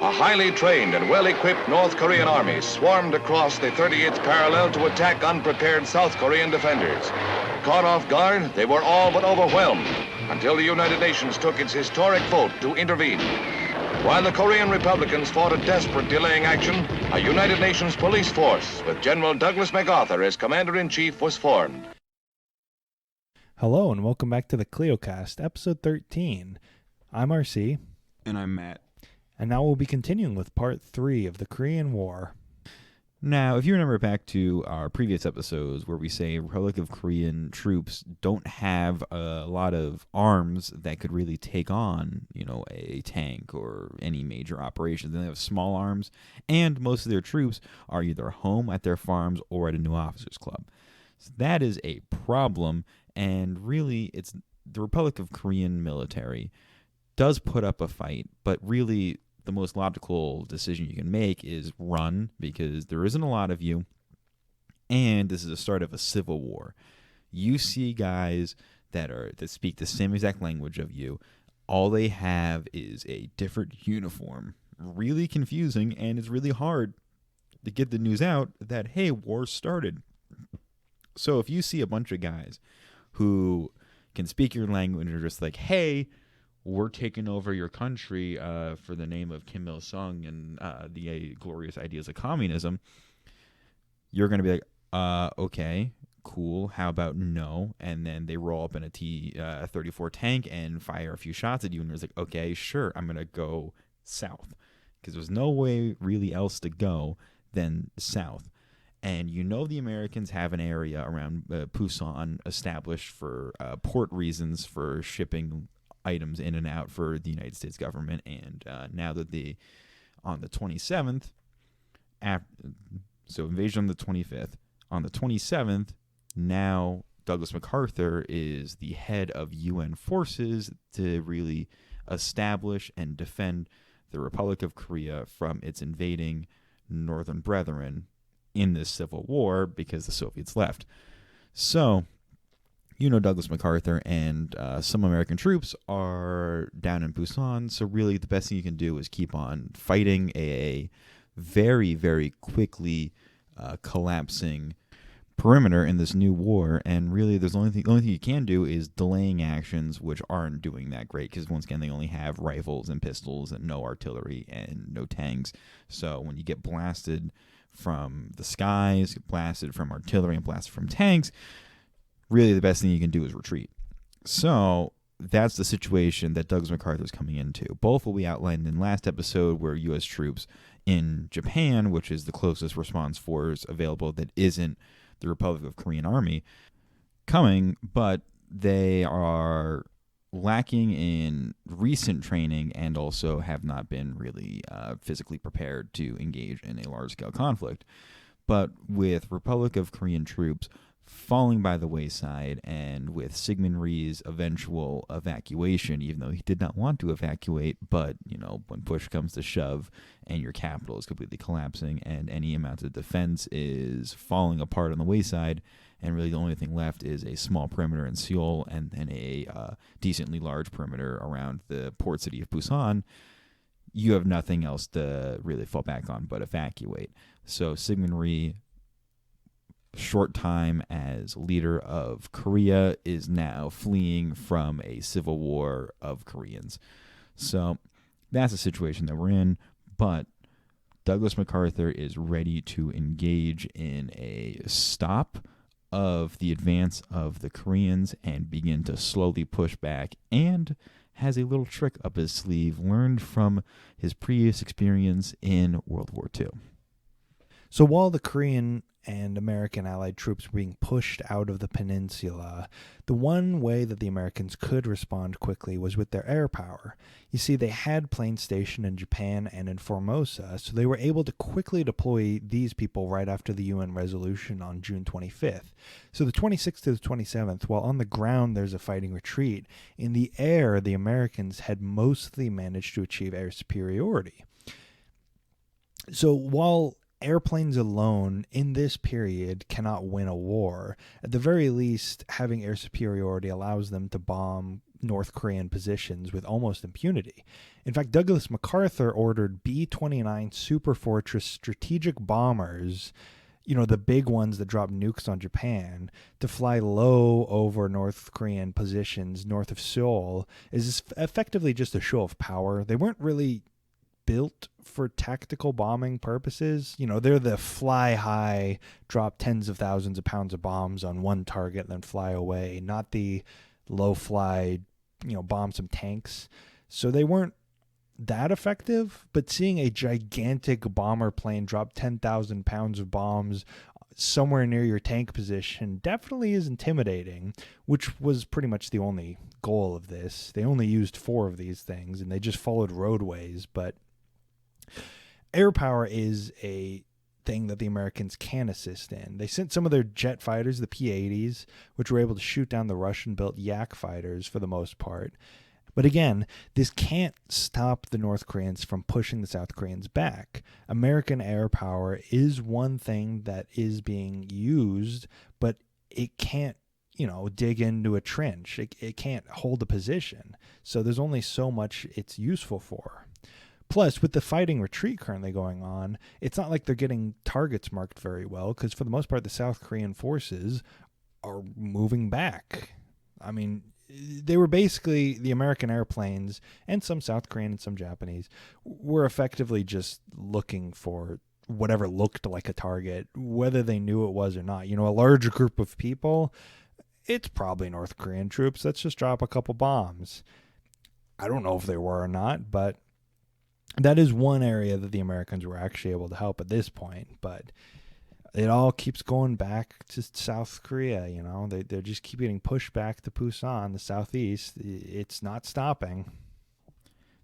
A highly trained and well-equipped North Korean army swarmed across the 38th parallel to attack unprepared South Korean defenders. Caught off guard, they were all but overwhelmed until the United Nations took its historic vote to intervene. While the Korean Republicans fought a desperate delaying action, a United Nations police force with General Douglas MacArthur as Commander-in-Chief was formed. Hello and welcome back to the Kleiocast, episode 13. I'm RC. And I'm Matt. And now we'll be continuing with part 3 of the Korean War. Now, if you remember back to our previous episodes where we say Republic of Korean troops don't have a lot of arms that could really take on, a tank or any major operations. They have small arms, and most of their troops are either home at their farms or at a new officers club. So that is a problem, and really it's the Republic of Korean military does put up a fight, but really the most logical decision you can make is run, because there isn't a lot of you, and this is the start of a civil war. You see guys that speak the same exact language of you. All they have is a different uniform. Really confusing, and it's really hard to get the news out that, hey, war started. So if you see a bunch of guys who can speak your language and are just like, hey, we're taking over your country for the name of Kim Il-sung and the glorious ideas of communism, you're going to be like, okay, cool, how about no? And then they roll up in a T-34 tank and fire a few shots at you, and you're like, okay, sure, I'm going to go south, because there's no way really else to go than south. And the Americans have an area around Pusan established for port reasons, for shipping items in and out for the United States government. And now that on the 27th, so invasion on the 25th, on the 27th, now Douglas MacArthur is the head of UN forces to really establish and defend the Republic of Korea from its invading northern brethren in this civil war, because the Soviets left. So Douglas MacArthur and some American troops are down in Pusan, so really the best thing you can do is keep on fighting a very, very quickly collapsing perimeter in this new war, and really the only thing you can do is delaying actions, which aren't doing that great, because once again they only have rifles and pistols and no artillery and no tanks. So when you get blasted from the skies, blasted from artillery, and blasted from tanks, really the best thing you can do is retreat. So that's the situation that Douglas MacArthur is coming into. Both will be outlined in last episode, where U.S. troops in Japan, which is the closest response force available that isn't the Republic of Korean Army, coming, but they are lacking in recent training and also have not been really physically prepared to engage in a large-scale conflict. But with Republic of Korean troops falling by the wayside, and with Syngman Rhee's eventual evacuation, even though he did not want to evacuate, but, when push comes to shove and your capital is completely collapsing and any amount of defense is falling apart on the wayside, and really the only thing left is a small perimeter in Seoul and then a decently large perimeter around the port city of Pusan, you have nothing else to really fall back on but evacuate. So Syngman Rhee, short time as leader of Korea, is now fleeing from a civil war of Koreans. So that's the situation that we're in, but Douglas MacArthur is ready to engage in a stop of the advance of the Koreans and begin to slowly push back, and has a little trick up his sleeve learned from his previous experience in World War II. So while the Korean and American allied troops were being pushed out of the peninsula, the one way that the Americans could respond quickly was with their air power. You see, they had planes stationed in Japan and in Formosa, so they were able to quickly deploy these people right after the UN resolution on June 25th. So the 26th to the 27th, while on the ground there's a fighting retreat, in the air the Americans had mostly managed to achieve air superiority. So while airplanes alone in this period cannot win a war, at the very least, having air superiority allows them to bomb North Korean positions with almost impunity. In fact, Douglas MacArthur ordered B-29 Superfortress strategic bombers, the big ones that drop nukes on Japan, to fly low over North Korean positions north of Seoul is effectively just a show of power. They weren't really built for tactical bombing purposes. They're the fly high, drop tens of thousands of pounds of bombs on one target and then fly away, not the low fly, bomb some tanks. So they weren't that effective, but seeing a gigantic bomber plane drop 10,000 pounds of bombs somewhere near your tank position definitely is intimidating, which was pretty much the only goal of this. They only used 4 of these things, and they just followed roadways, but air power is a thing that the Americans can assist in. They sent some of their jet fighters, the P-80s, which were able to shoot down the Russian-built Yak fighters for the most part. But again, this can't stop the North Koreans from pushing the South Koreans back. American air power is one thing that is being used, but it can't, dig into a trench. It can't hold a position. So there's only so much it's useful for. Plus, with the fighting retreat currently going on, it's not like they're getting targets marked very well, because for the most part, the South Korean forces are moving back. I mean, they were basically, the American airplanes, and some South Korean and some Japanese, were effectively just looking for whatever looked like a target, whether they knew it was or not. A larger group of people, it's probably North Korean troops. Let's just drop a couple bombs. I don't know if they were or not, but that is one area that the Americans were actually able to help at this point. But it all keeps going back to South Korea, They just keep getting pushed back to Pusan, the southeast. It's not stopping.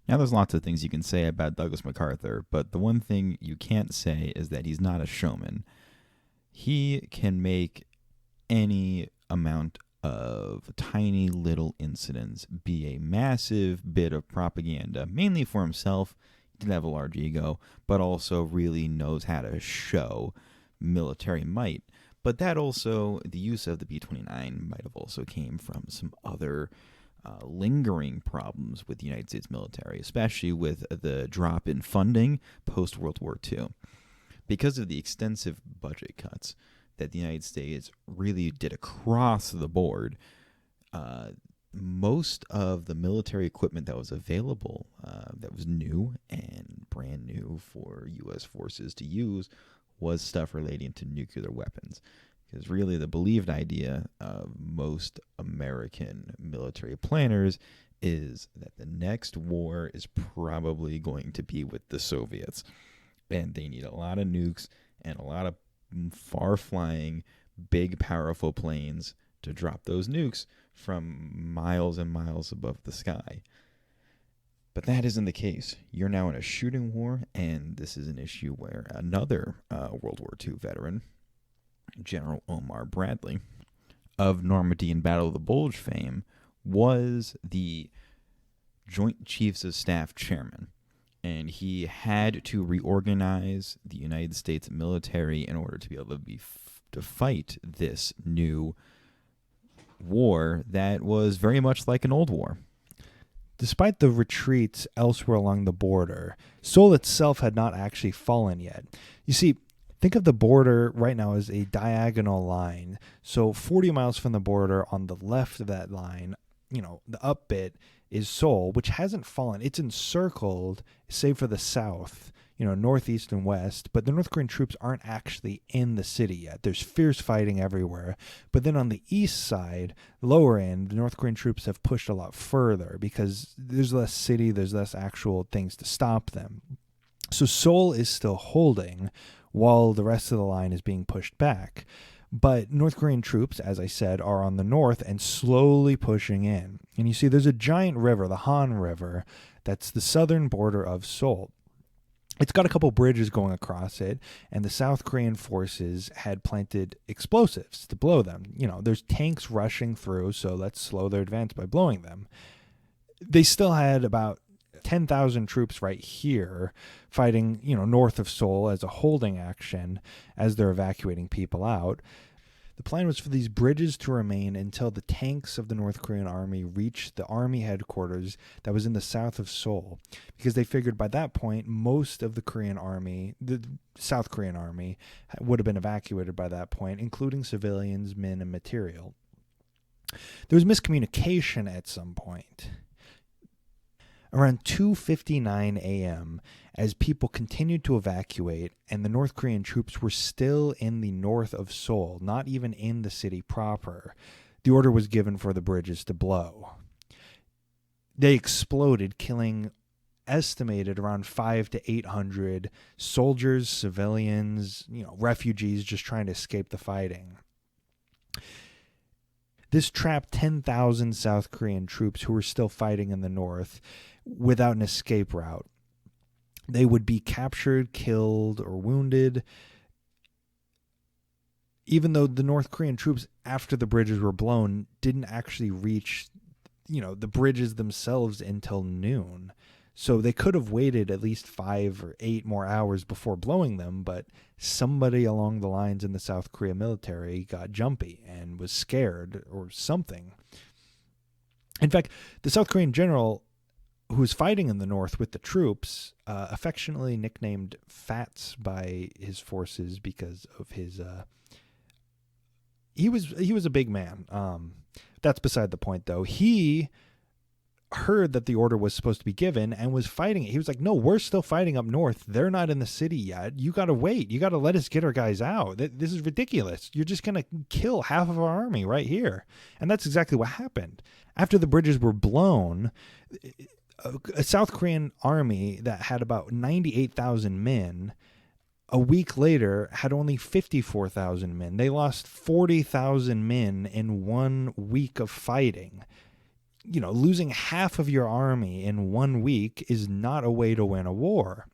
Now, there's lots of things you can say about Douglas MacArthur, but the one thing you can't say is that he's not a showman. He can make any amount of tiny little incidents be a massive bit of propaganda, mainly for himself. He did have a large ego, but also really knows how to show military might. But that also, the use of the B-29 might have also came from some other lingering problems with the United States military, especially with the drop in funding post-World War II. Because of the extensive budget cuts that the United States really did across the board, most of the military equipment that was available, that was new and brand new for U.S. forces to use, was stuff relating to nuclear weapons. Because really the believed idea of most American military planners is that the next war is probably going to be with the Soviets. And they need a lot of nukes and a lot of far-flying, big, powerful planes to drop those nukes from miles and miles above the sky. But that isn't the case. You're now in a shooting war, and this is an issue where another World War II veteran, General Omar Bradley, of Normandy and Battle of the Bulge fame, was the Joint Chiefs of Staff chairman. And he had to reorganize the United States military in order to be able to fight this new war that was very much like an old war. Despite the retreats elsewhere along the border, Seoul itself had not actually fallen yet. You see, think of the border right now as a diagonal line. So 40 miles from the border on the left of that line, the up bit is Seoul, which hasn't fallen. It's encircled, save for the south, northeast and west, but the North Korean troops aren't actually in the city yet. There's fierce fighting everywhere. But then on the east side, lower end, the North Korean troops have pushed a lot further because there's less city, there's less actual things to stop them. So Seoul is still holding while the rest of the line is being pushed back. But North Korean troops, as I said, are on the north and slowly pushing in. And you see there's a giant river, the Han River, that's the southern border of Seoul. It's got a couple bridges going across it, and the South Korean forces had planted explosives to blow them. There's tanks rushing through, so let's slow their advance by blowing them. They still had about 10,000 troops right here fighting, north of Seoul as a holding action as they're evacuating people out. The plan was for these bridges to remain until the tanks of the North Korean army reached the army headquarters that was in the south of Seoul, because they figured by that point most of the Korean army, the South Korean army, would have been evacuated by that point, including civilians, men, and material. There was miscommunication at some point. Around 2:59 a.m., as people continued to evacuate and the North Korean troops were still in the north of Seoul, not even in the city proper, the order was given for the bridges to blow. They exploded, killing estimated around 500 to 800 soldiers, civilians, refugees just trying to escape the fighting. This trapped 10,000 South Korean troops who were still fighting in the north without an escape route. They would be captured, killed, or wounded. Even though the North Korean troops, after the bridges were blown, didn't actually reach, the bridges themselves until noon. So they could have waited at least 5 or 8 more hours before blowing them, but somebody along the lines in the South Korea military got jumpy and was scared or something. In fact, the South Korean general who was fighting in the north with the troops, affectionately nicknamed Fats by his forces because of his he was a big man. That's beside the point, though. He heard that the order was supposed to be given and was fighting it. He was like, no, we're still fighting up north. They're not in the city yet. You got to wait. You got to let us get our guys out. This is ridiculous. You're just going to kill half of our army right here. And that's exactly what happened. After the bridges were blown, a South Korean army that had about 98,000 men, a week later had only 54,000 men. They lost 40,000 men in 1 week of fighting. Losing half of your army in 1 week is not a way to win a war.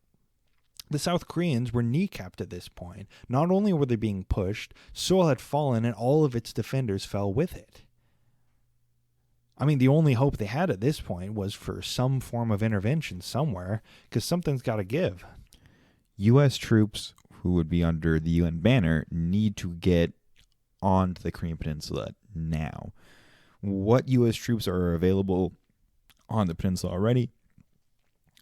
The South Koreans were kneecapped at this point. Not only were they being pushed, Seoul had fallen and all of its defenders fell with it. I mean, the only hope they had at this point was for some form of intervention somewhere, because something's got to give. U.S. troops who would be under the UN banner need to get onto the Korean Peninsula now. What U.S. troops are available on the peninsula already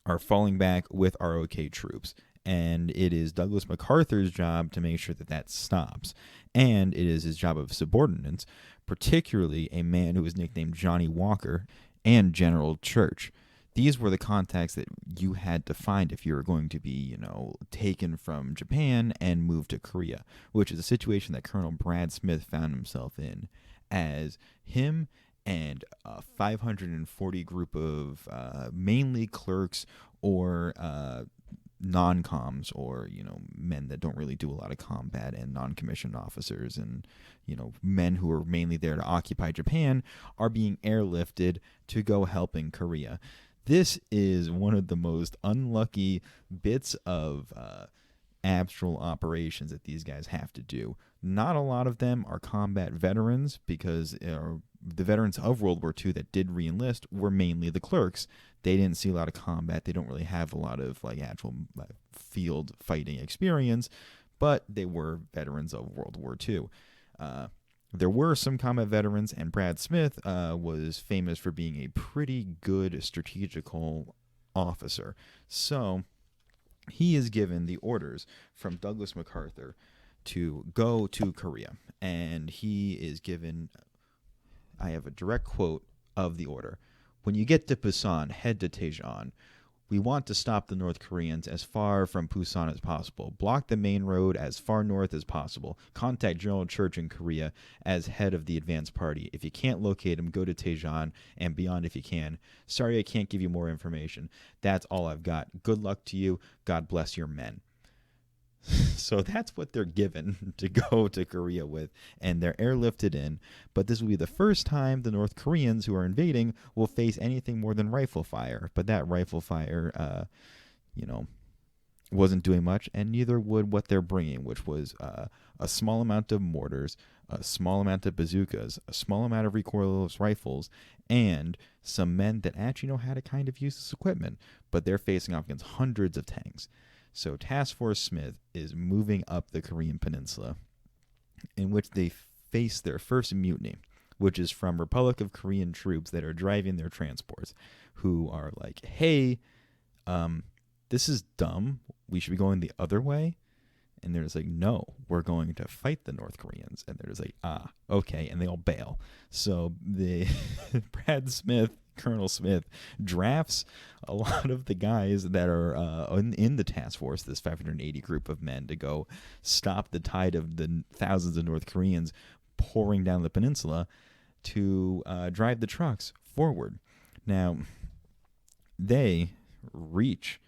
are falling back with ROK troops. And it is Douglas MacArthur's job to make sure that stops. And it is his job of subordinates, particularly a man who was nicknamed Johnny Walker and General Church. These were the contacts that you had to find if you were going to be, taken from Japan and moved to Korea, which is a situation that Colonel Brad Smith found himself in, as him and a 540 group of mainly clerks or non-coms, or men that don't really do a lot of combat, and non-commissioned officers, and men who are mainly there to occupy Japan, are being airlifted to go help in Korea. This is one of the most unlucky bits of astral operations that these guys have to do. Not a lot of them are combat veterans, because the veterans of World War II that did re-enlist were mainly the clerks. They didn't see a lot of combat. They don't really have a lot of actual field fighting experience, but they were veterans of World War II. There were some combat veterans, and Brad Smith was famous for being a pretty good strategical officer. So he is given the orders from Douglas MacArthur to go to Korea, and he is given, I have a direct quote of the order: "When you get to Pusan, head to Daejeon. We want to stop the North Koreans as far from Pusan as possible. Block the main road as far north as possible. Contact General Church in Korea as head of the advance party. If you can't locate him, go to Daejeon and beyond if you can. Sorry I can't give you more information. That's all I've got. Good luck to you. God bless your men." So that's what they're given to go to Korea with, and they're airlifted in. But this will be the first time the North Koreans who are invading will face anything more than rifle fire. But that rifle fire, wasn't doing much, and neither would what they're bringing, which was a small amount of mortars, a small amount of bazookas, a small amount of recoilless rifles, and some men that actually know how to kind of use this equipment. But they're facing off against hundreds of tanks. So Task Force Smith is moving up the Korean Peninsula, in which they face their first mutiny, which is from Republic of Korean troops that are driving their transports, who are like, hey, this is dumb. We should be going the other way. And they're just like, no, we're going to fight the North Koreans. And they're just like, okay. And they all bail. So Brad Smith, Colonel Smith, drafts a lot of the guys that are in the task force, this 580 group of men, to go stop the tide of the thousands of North Koreans pouring down the peninsula to drive the trucks forward. Now, they reach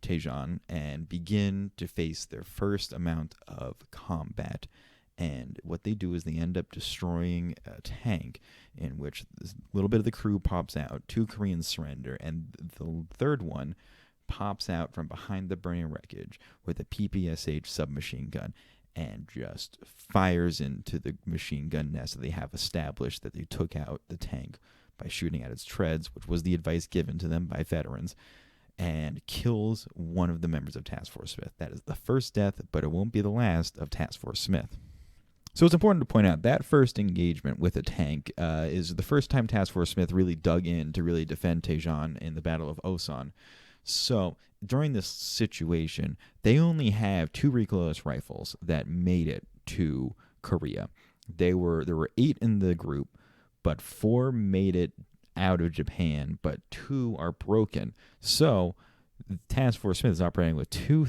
Daejeon and begin to face their first amount of combat. And what they do is they end up destroying a tank in which a little bit of the crew pops out. 2 Koreans surrender, and the third one pops out from behind the burning wreckage with a PPSH submachine gun and just fires into the machine gun nest that they have established that they took out the tank by shooting at its treads, which was the advice given to them by veterans, and kills one of the members of Task Force Smith. That is the first death, but it won't be the last of Task Force Smith. So it's important to point out that first engagement with a tank is the first time Task Force Smith really dug in to really defend Daejeon in the Battle of Osan. So during this situation, they only have 2 recoilless rifles that made it to Korea. There were 8 in the group, but 4 made it out of Japan, but 2 are broken. So Task Force Smith is operating with 2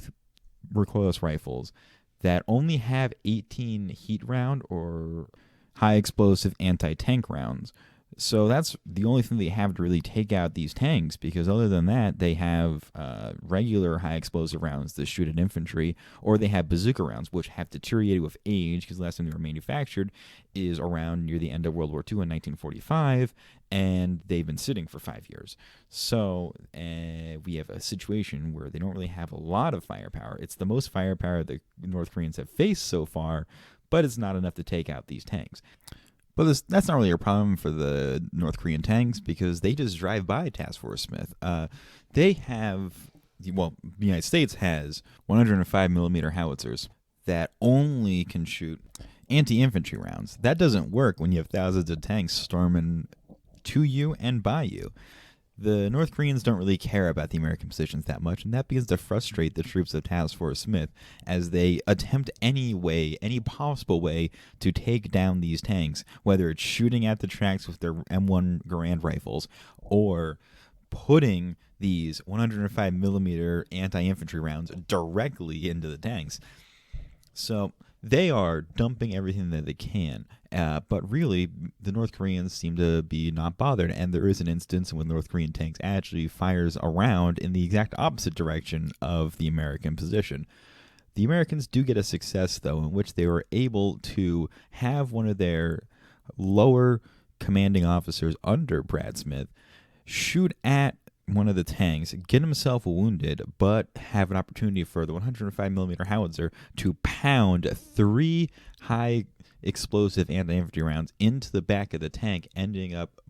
recoilless rifles that only have 18 heat round or high explosive anti-tank rounds. So that's the only thing they have to really take out these tanks, because other than that, they have regular high explosive rounds that shoot at infantry, or they have bazooka rounds, which have deteriorated with age, because the last time they were manufactured is around near the end of World War II in 1945, and they've been sitting for 5 years. So we have a situation where they don't really have a lot of firepower. It's the most firepower the North Koreans have faced so far, but it's not enough to take out these tanks. But that's not really a problem for the North Korean tanks, because they just drive by Task Force Smith. They have, the United States has 105 millimeter howitzers that only can shoot anti-infantry rounds. That doesn't work when you have thousands of tanks storming to you and by you. The North Koreans don't really care about the American positions that much, and that begins to frustrate the troops of Task Force Smith as they attempt any possible way to take down these tanks, whether it's shooting at the tracks with their M1 Garand rifles or putting these 105 millimeter anti-infantry rounds directly into the tanks. So they are dumping everything that they can, but really, the North Koreans seem to be not bothered, and there is an instance when North Korean tanks actually fires around in the exact opposite direction of the American position. The Americans do get a success, though, in which they were able to have one of their lower commanding officers under Brad Smith shoot at one of the tanks, get himself wounded, but have an opportunity for the 105 millimeter howitzer to pound 3 high explosive anti-infantry rounds into the back of the tank, ending up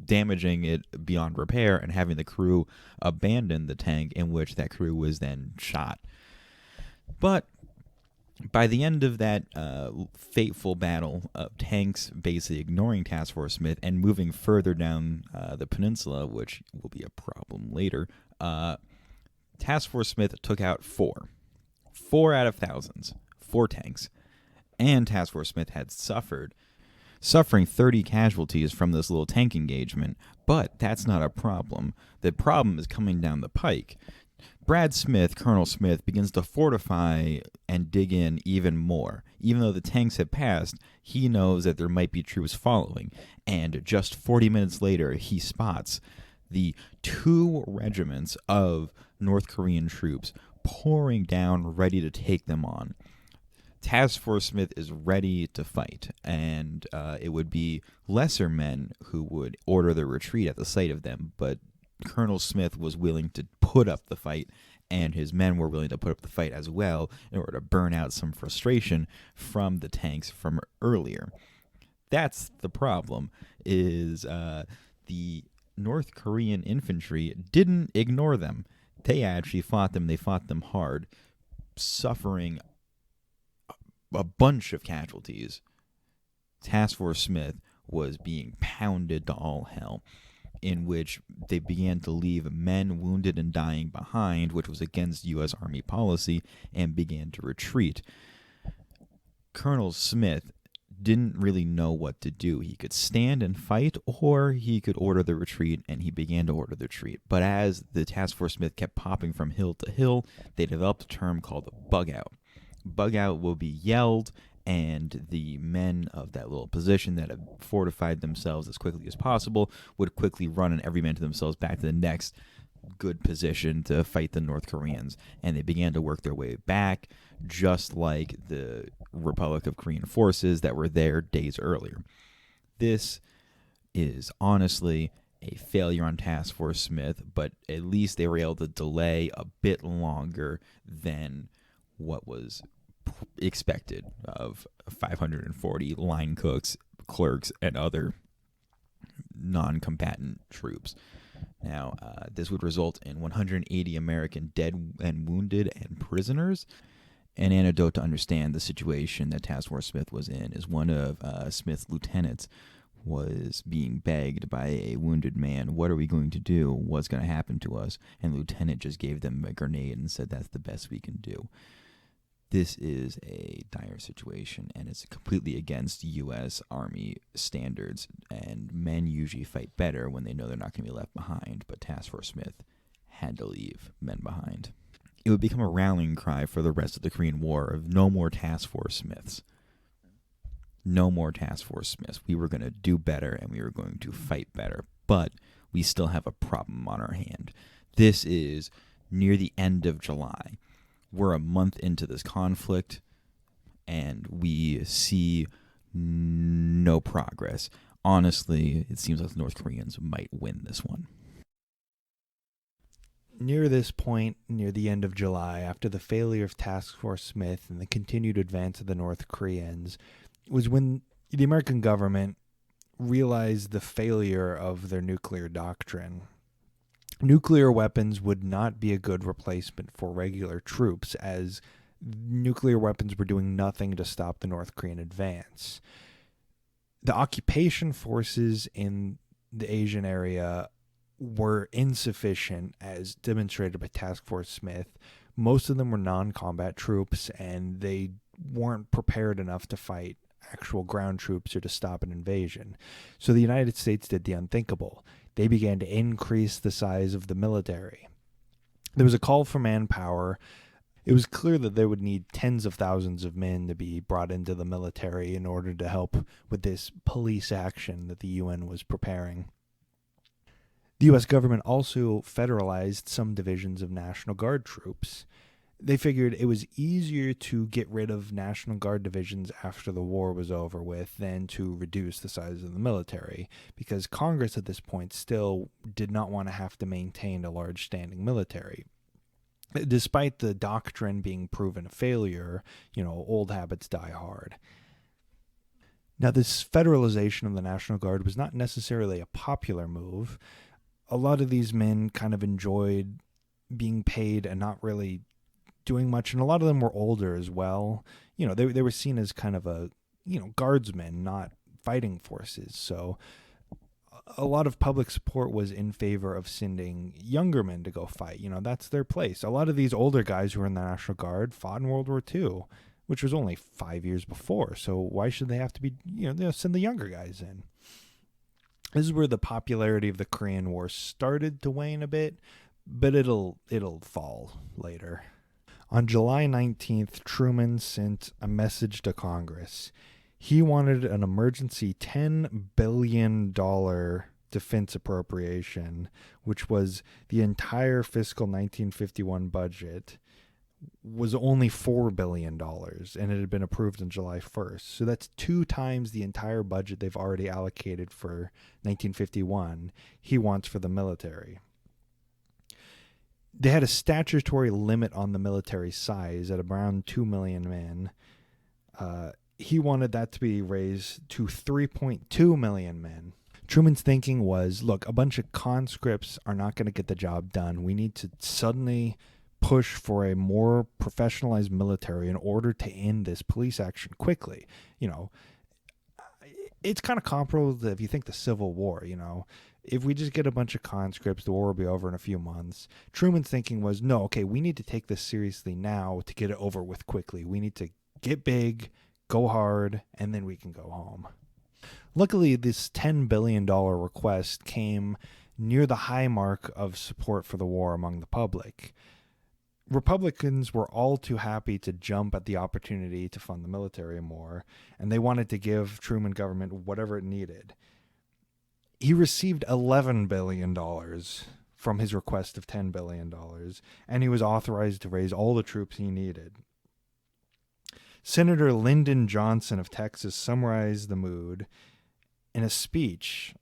damaging it beyond repair and having the crew abandon the tank, in which that crew was then shot. But by the end of that fateful battle of tanks basically ignoring Task Force Smith and moving further down the peninsula, which will be a problem later, Task Force Smith took out 4 out of thousands, 4 tanks, and Task Force Smith had suffering 30 casualties from this little tank engagement. But that's not a problem. The problem is coming down the pike. Brad Smith, Colonel Smith, begins to fortify and dig in even more. Even though the tanks have passed, he knows that there might be troops following. And just 40 minutes later, he spots the 2 regiments of North Korean troops pouring down, ready to take them on. Task Force Smith is ready to fight, and it would be lesser men who would order the retreat at the sight of them, but Colonel Smith was willing to put up the fight, and his men were willing to put up the fight as well in order to burn out some frustration from the tanks from earlier. That's the problem, is the North Korean infantry didn't ignore them. They actually fought them. They fought them hard, suffering a bunch of casualties. Task Force Smith was being pounded to all hell, in which they began to leave men wounded and dying behind, which was against U.S. Army policy, and began to retreat. Colonel Smith didn't really know what to do. He could stand and fight, or he could order the retreat, and he began to order the retreat. But as the Task Force Smith kept popping from hill to hill, they developed a term called a bug out. Bug out will be yelled, and the men of that little position that have fortified themselves as quickly as possible would quickly run and every man to themselves back to the next good position to fight the North Koreans. And they began to work their way back, just like the Republic of Korean forces that were there days earlier. This is honestly a failure on Task Force Smith, but at least they were able to delay a bit longer than what was expected of 540 line cooks, clerks, and other non-combatant troops. Now, this would result in 180 American dead and wounded and prisoners. An anecdote to understand the situation that Task Force Smith was in is one of Smith's lieutenants was being begged by a wounded man, "What are we going to do? What's going to happen to us?" And the lieutenant just gave them a grenade and said, "That's the best we can do." This is a dire situation, and it's completely against U.S. Army standards, and men usually fight better when they know they're not going to be left behind, but Task Force Smith had to leave men behind. It would become a rallying cry for the rest of the Korean War of no more Task Force Smiths. No more Task Force Smiths. We were going to do better, and we were going to fight better, but we still have a problem on our hand. This is near the end of July. We're a month into this conflict, and we see no progress. Honestly, it seems like the North Koreans might win this one. Near this point, near the end of July, after the failure of Task Force Smith and the continued advance of the North Koreans, was when the American government realized the failure of their nuclear doctrine. Nuclear weapons would not be a good replacement for regular troops, as nuclear weapons were doing nothing to stop the North Korean advance. The occupation forces in the Asian area were insufficient, as demonstrated by Task Force Smith. Most of them were non-combat troops, and they weren't prepared enough to fight actual ground troops or to stop an invasion. So the United States did the unthinkable. They began to increase the size of the military. There was a call for manpower. It was clear that they would need tens of thousands of men to be brought into the military in order to help with this police action that the UN was preparing. The U.S. government also federalized some divisions of National Guard troops. They figured it was easier to get rid of National Guard divisions after the war was over with than to reduce the size of the military, because Congress at this point still did not want to have to maintain a large standing military. Despite the doctrine being proven a failure, old habits die hard. Now, this federalization of the National Guard was not necessarily a popular move. A lot of these men kind of enjoyed being paid and not really doing much, and a lot of them were older as well. They were seen as kind of guardsmen, not fighting forces. So a lot of public support was in favor of sending younger men to go fight. That's their place. A lot of these older guys who were in the National Guard fought in World War II, which was only 5 years before. So why should they have to be, send the younger guys in? This is where the popularity of the Korean War started to wane a bit, but it'll fall later. On July 19th, Truman sent a message to Congress. He wanted an emergency $10 billion defense appropriation, which was the entire fiscal 1951 budget, was only $4 billion, and it had been approved on July 1st. So that's 2 times the entire budget they've already allocated for 1951 he wants for the military. They had a statutory limit on the military size at around 2 million men. He wanted that to be raised to 3.2 million men. Truman's thinking was, look, a bunch of conscripts are not going to get the job done. We need to suddenly push for a more professionalized military in order to end this police action quickly. It's kind of comparable to, if you think, the Civil War. If we just get a bunch of conscripts, the war will be over in a few months. Truman's thinking was, no, okay, we need to take this seriously now to get it over with quickly. We need to get big, go hard, and then we can go home. Luckily, this $10 billion request came near the high mark of support for the war among the public. Republicans were all too happy to jump at the opportunity to fund the military more, and they wanted to give Truman government whatever it needed. He received $11 billion from his request of $10 billion, and he was authorized to raise all the troops he needed. Senator Lyndon Johnson of Texas summarized the mood in a speech.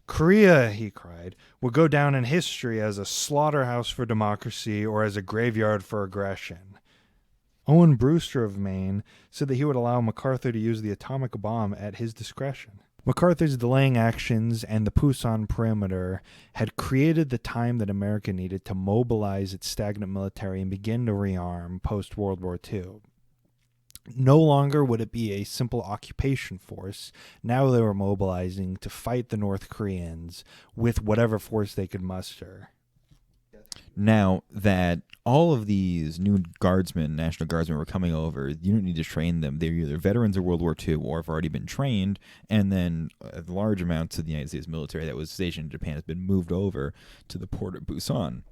"Korea," he cried, "will go down in history as a slaughterhouse for democracy or as a graveyard for aggression." Owen Brewster of Maine said that he would allow MacArthur to use the atomic bomb at his discretion. MacArthur's delaying actions and the Pusan perimeter had created the time that America needed to mobilize its stagnant military and begin to rearm post-World War II. No longer would it be a simple occupation force. Now they were mobilizing to fight the North Koreans with whatever force they could muster. Now that all of these new guardsmen, National Guardsmen, were coming over, you don't need to train them. They're either veterans of World War II or have already been trained, and then large amounts of the United States military that was stationed in Japan has been moved over to the port of Pusan.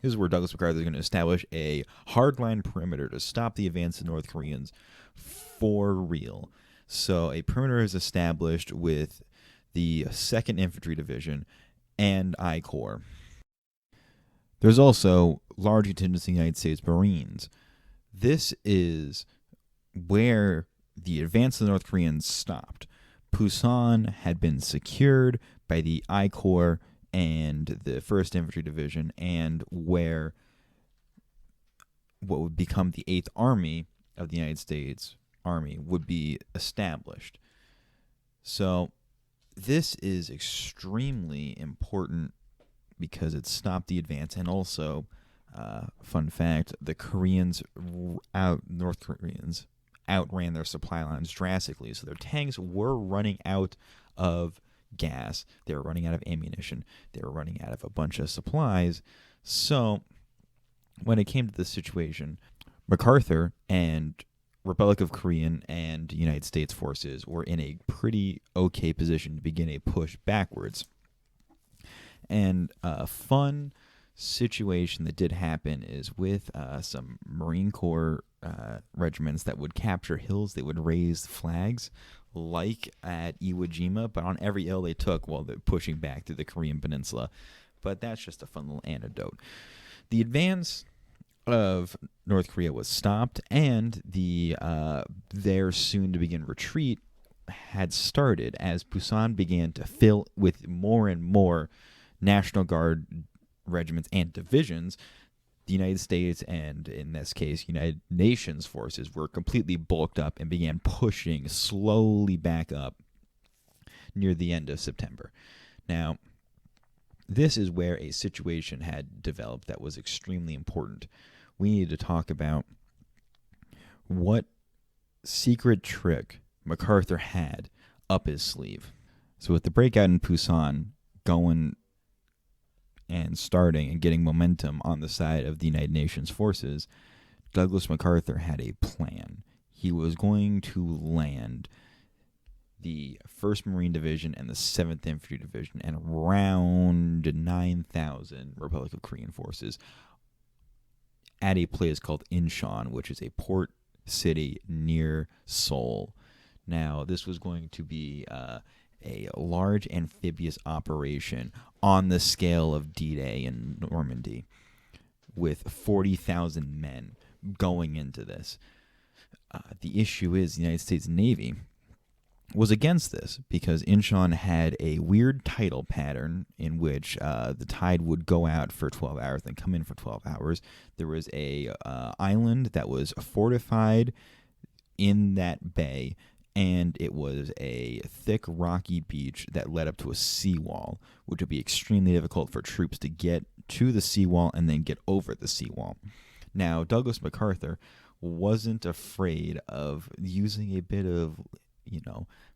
This is where Douglas MacArthur is going to establish a hardline perimeter to stop the advance of North Koreans for real. So a perimeter is established with the 2nd Infantry Division and I Corps. There's also large contingency of the United States Marines. This is where the advance of the North Koreans stopped. Pusan had been secured by the I Corps and the 1st Infantry Division, and where what would become the 8th Army of the United States Army would be established. So this is extremely important because it stopped the advance, and also, fun fact, North Koreans outran their supply lines drastically, so their tanks were running out of gas, they were running out of ammunition, they were running out of a bunch of supplies. So when it came to this situation, MacArthur and Republic of Korean and United States forces were in a pretty okay position to begin a push backwards. And a fun situation that did happen is with some Marine Corps regiments that would capture hills. They would raise flags like at Iwo Jima, but on every hill they took while they're pushing back through the Korean Peninsula. But that's just a fun little anecdote. The advance of North Korea was stopped, and their soon-to-begin retreat had started as Pusan began to fill with more and more National Guard regiments and divisions. The United States, and in this case, United Nations forces, were completely bulked up and began pushing slowly back up near the end of September. Now, this is where a situation had developed that was extremely important. We need to talk about what secret trick MacArthur had up his sleeve. So with the breakout in Pusan going and starting and getting momentum on the side of the United Nations forces, Douglas MacArthur had a plan. He was going to land the 1st Marine Division and the 7th Infantry Division and around 9,000 Republic of Korean forces at a place called Inchon, which is a port city near Seoul. Now, this was going to be a large amphibious operation on the scale of D-Day in Normandy, with 40,000 men going into this. The issue is the United States Navy was against this because Inchon had a weird tidal pattern in which the tide would go out for 12 hours and come in for 12 hours. There was a island that was fortified in that bay, and it was a thick rocky beach that led up to a seawall, which would be extremely difficult for troops to get to the seawall and then get over the seawall. Now, Douglas MacArthur wasn't afraid of using a bit of,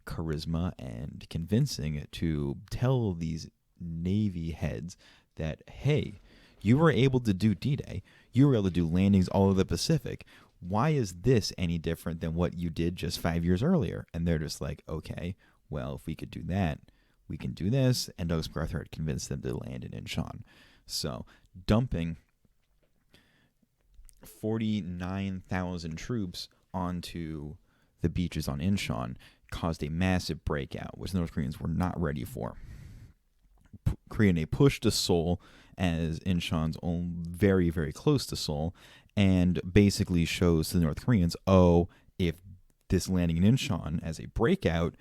charisma and convincing to tell these Navy heads that, hey, you were able to do D-Day. You were able to do landings all over the Pacific. Why is this any different than what you did just 5 years earlier? And they're just like, okay, well, if we could do that, we can do this. And Douglas MacArthur had convinced them to land in Inchon. So dumping 49,000 troops onto the beaches on Inchon caused a massive breakout, which the North Koreans were not ready for, creating a push to Seoul, as Inchon's own very, very close to Seoul, and basically shows to the North Koreans, if this landing in Inchon as a breakout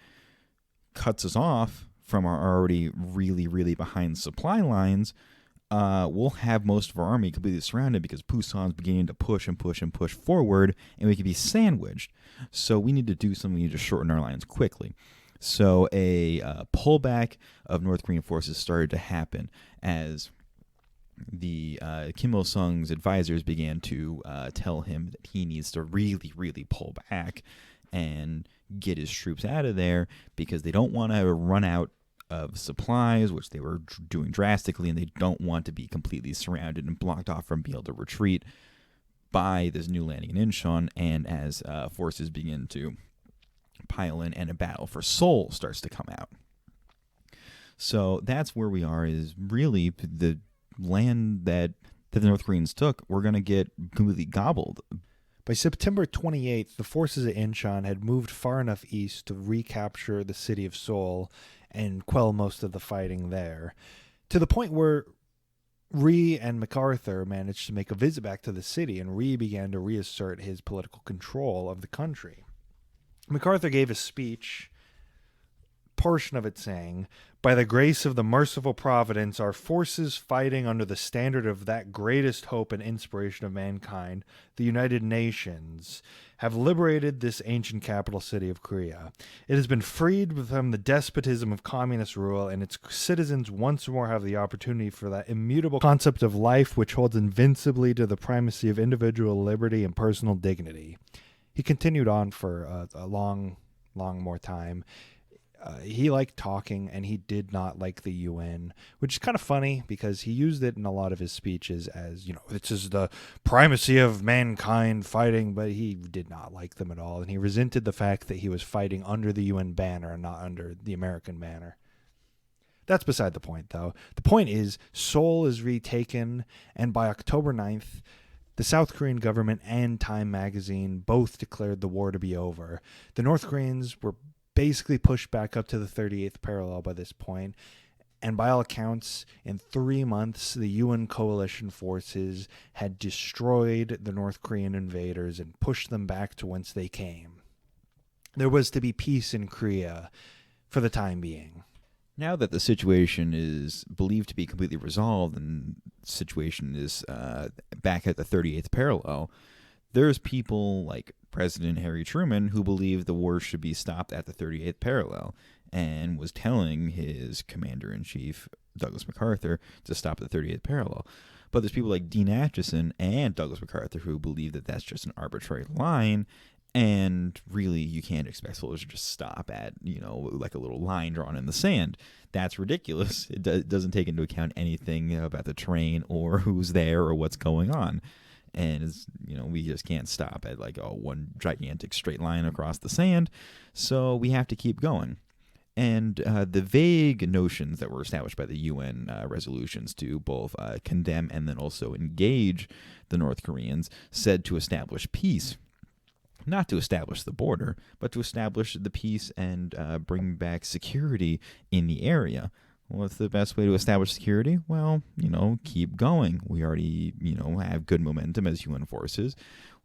cuts us off from our already really, really behind supply lines, we'll have most of our army completely surrounded because Pusan's beginning to push and push and push forward, and we could be sandwiched. So we need to do something. We need to shorten our lines quickly. So a pullback of North Korean forces started to happen as the Kim Il-sung's advisors began to tell him that he needs to really, really pull back and get his troops out of there because they don't want to run out of supplies, which they were doing drastically, and they don't want to be completely surrounded and blocked off from being able to retreat by this new landing in Inchon. And as forces begin to pile in and a battle for Seoul starts to come out. So that's where we are, is really the land that the North Koreans took, we're going to get completely gobbled. By September 28th, the forces at Inchon had moved far enough east to recapture the city of Seoul and quell most of the fighting there, to the point where Rhee and MacArthur managed to make a visit back to the city, and Rhee began to reassert his political control of the country. MacArthur gave a speech, portion of it saying, "By the grace of the merciful providence, our forces fighting under the standard of that greatest hope and inspiration of mankind, the United Nations, have liberated this ancient capital city of Korea. It has been freed from the despotism of communist rule, and its citizens once more have the opportunity for that immutable concept of life which holds invincibly to the primacy of individual liberty and personal dignity." He continued on for a long more time. He liked talking, and he did not like the UN, which is kind of funny because he used it in a lot of his speeches as, this is the primacy of mankind fighting, but he did not like them at all, and he resented the fact that he was fighting under the UN banner and not under the American banner. That's beside the point, though. The point is, Seoul is retaken, and by October 9th, the South Korean government and Time magazine both declared the war to be over. The North Koreans were basically pushed back up to the 38th parallel by this point, and by all accounts, in 3 months, the UN coalition forces had destroyed the North Korean invaders and pushed them back to whence they came. There was to be peace in Korea for the time being. Now that the situation is believed to be completely resolved and the situation is back at the 38th parallel, there's people like President Harry Truman who believed the war should be stopped at the 38th parallel and was telling his commander-in-chief, Douglas MacArthur, to stop at the 38th parallel. But there's people like Dean Acheson and Douglas MacArthur who believe that that's just an arbitrary line, and really you can't expect soldiers to just stop at, like a little line drawn in the sand. That's ridiculous. It doesn't take into account anything about the terrain or who's there or what's going on. And we just can't stop at one gigantic straight line across the sand, so we have to keep going. And the vague notions that were established by the UN resolutions to both condemn and then also engage the North Koreans said to establish peace, not to establish the border, but to establish the peace and bring back security in the area. What's the best way to establish security? Well, keep going. We already, have good momentum as UN forces.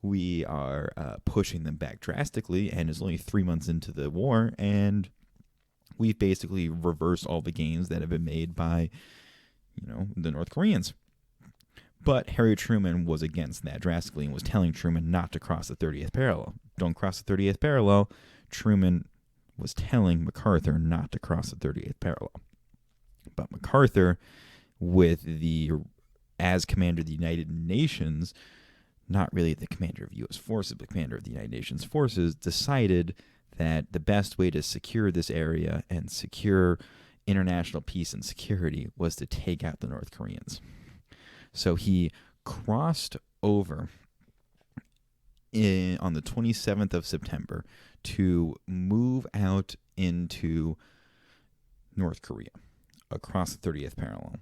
We are pushing them back drastically, and it's only 3 months into the war, and we've basically reversed all the gains that have been made by, the North Koreans. But Harry Truman was against that drastically and was telling Truman not to cross the 30th parallel. Don't cross the 30th parallel. Truman was telling MacArthur not to cross the 38th parallel. But MacArthur, as commander of the United Nations, not really the commander of U.S. forces, but commander of the United Nations forces, decided that the best way to secure this area and secure international peace and security was to take out the North Koreans. So he crossed over on the 27th of September to move out into North Korea across the 30th parallel.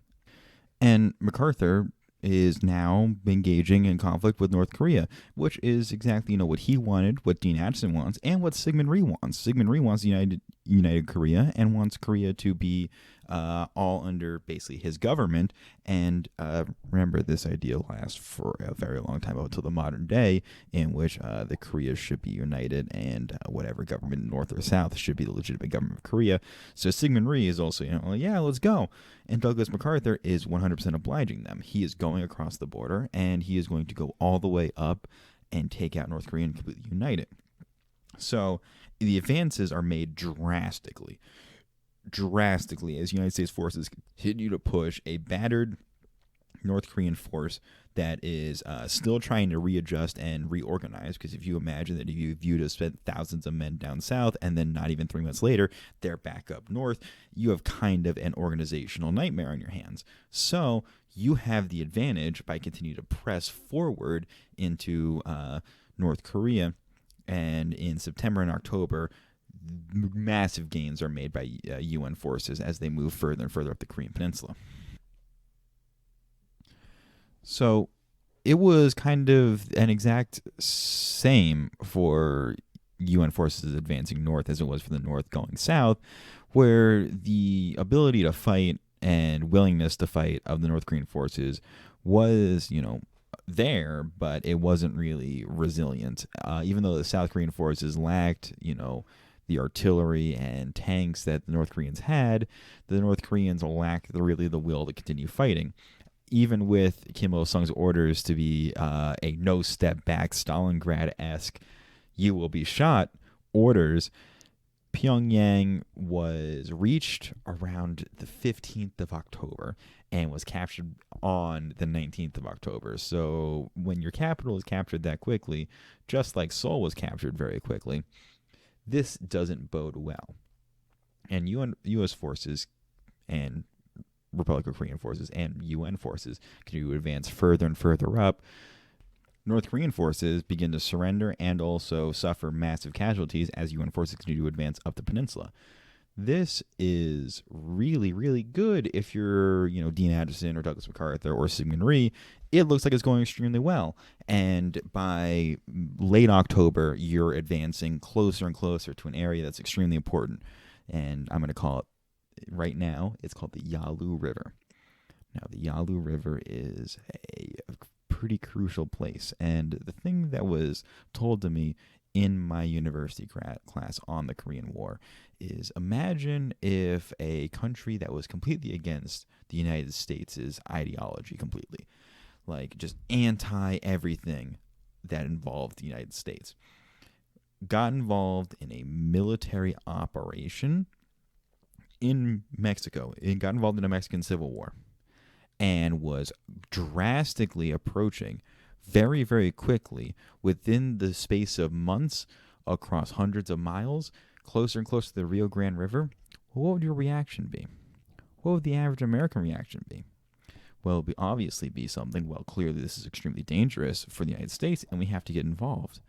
And MacArthur is now engaging in conflict with North Korea, which is exactly what he wanted, what Dean Acheson wants, and what Syngman Rhee wants. Syngman Rhee wants United Korea and wants Korea to be all under basically his government. And remember, this idea lasts for a very long time, up until the modern day, in which the Koreas should be united, and whatever government, north or south, should be the legitimate government of Korea. So Syngman Rhee is also, yeah, let's go. And Douglas MacArthur is 100% obliging them. He is going across the border, and he is going to go all the way up and take out North Korea and completely unite it. So the advances are made drastically as United States forces continue to push a battered North Korean force that is still trying to readjust and reorganize. Because if you imagine that if you have spent thousands of men down south and then not even 3 months later they're back up north, you have kind of an organizational nightmare on your hands. So you have the advantage by continuing to press forward into North Korea. And in September and October, massive gains are made by UN forces as they move further and further up the Korean Peninsula. So it was kind of an exact same for UN forces advancing north as it was for the North going south, where the ability to fight and willingness to fight of the North Korean forces was, there, but it wasn't really resilient. Even though the South Korean forces lacked, the artillery and tanks that the North Koreans had, the North Koreans lacked the will to continue fighting. Even with Kim Il-sung's orders to be a no-step-back Stalingrad-esque, you will be shot orders, Pyongyang was reached around the 15th of October and was captured on the 19th of October. So when your capital is captured that quickly, just like Seoul was captured very quickly, this doesn't bode well. And U.S. forces and Republic of Korean forces and UN forces continue to advance further and further up. North Korean forces begin to surrender and also suffer massive casualties as UN forces continue to advance up the peninsula. This is really, really good if you're, Dean Acheson or Douglas MacArthur or Syngman Rhee. It looks like it's going extremely well. And by late October, you're advancing closer and closer to an area that's extremely important. And I'm going to call it, right now, it's called the Yalu River. Now, the Yalu River is a pretty crucial place. And the thing that was told to me in my university class on the Korean War is, imagine if a country that was completely against the United States' ideology completely, like just anti-everything that involved the United States, got involved in a military operation in Mexico. It got involved in a Mexican Civil War and was drastically approaching very, very quickly, within the space of months, across hundreds of miles, closer and closer to the Rio Grande River. What would your reaction be? What would the average American reaction be? Well, it would obviously be something, well, clearly this is extremely dangerous for the United States and we have to get involved.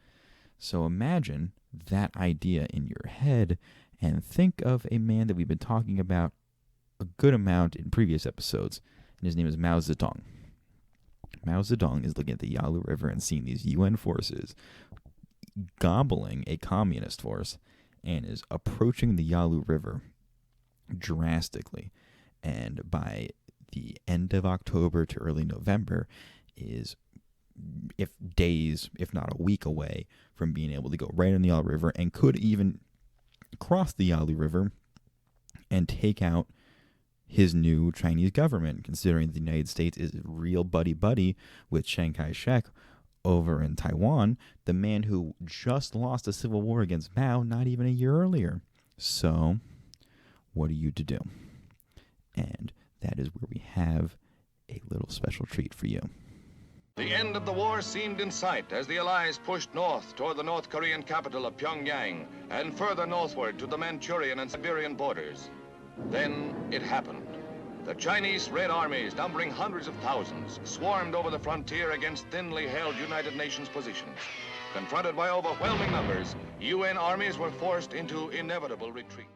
So imagine that idea in your head and think of a man that we've been talking about a good amount in previous episodes, and his name is Mao Zedong. Mao Zedong is looking at the Yalu River and seeing these UN forces gobbling a communist force and is approaching the Yalu River drastically. And by the end of October to early November is days, if not a week away from being able to go right on the Yalu River, and could even cross the Yalu River and take out his new Chinese government, considering the United States is real buddy-buddy with Chiang Kai-shek over in Taiwan, the man who just lost a civil war against Mao not even a year earlier. So, what are you to do? And that is where we have a little special treat for you. The end of the war seemed in sight as the Allies pushed north toward the North Korean capital of Pyongyang and further northward to the Manchurian and Siberian borders. Then it happened. The Chinese Red Armies, numbering hundreds of thousands, swarmed over the frontier against thinly held United Nations positions. Confronted by overwhelming numbers, UN armies were forced into inevitable retreat.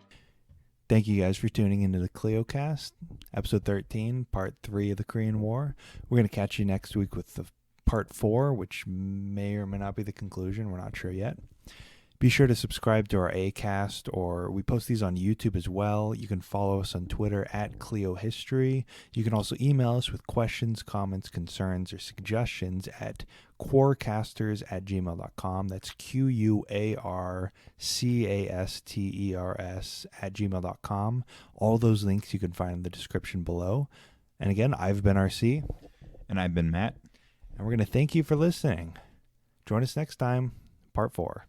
Thank you guys for tuning into the Kleiocast, episode 13, part 3 of the Korean War. We're going to catch you next week with the part 4, which may or may not be the conclusion. We're not sure yet. Be sure to subscribe to our Acast, or we post these on YouTube as well. You can follow us on Twitter at kleiohistory. You can also email us with questions, comments, concerns, or suggestions at quorcasters@gmail.com. That's QUARCASTERS@gmail.com. All those links you can find in the description below. And again, I've been RC. And I've been Matt. And we're going to thank you for listening. Join us next time, part 4.